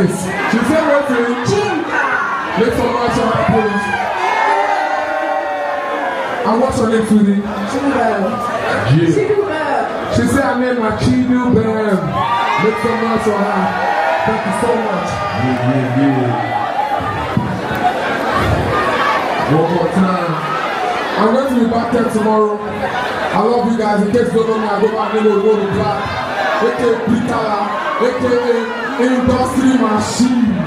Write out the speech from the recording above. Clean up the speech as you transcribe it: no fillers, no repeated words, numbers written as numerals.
Nice. She said what to you? Make some noise for her, please. And what's her name, sweetie? She said her name is Chidu Bam. Make some noise for her. Thank you so much. One more time. I'm going to be back there tomorrow. I love you guys. In case you don't know me, I go by the name of Odumodublacvk, aka Big Color, aka Industry Machine.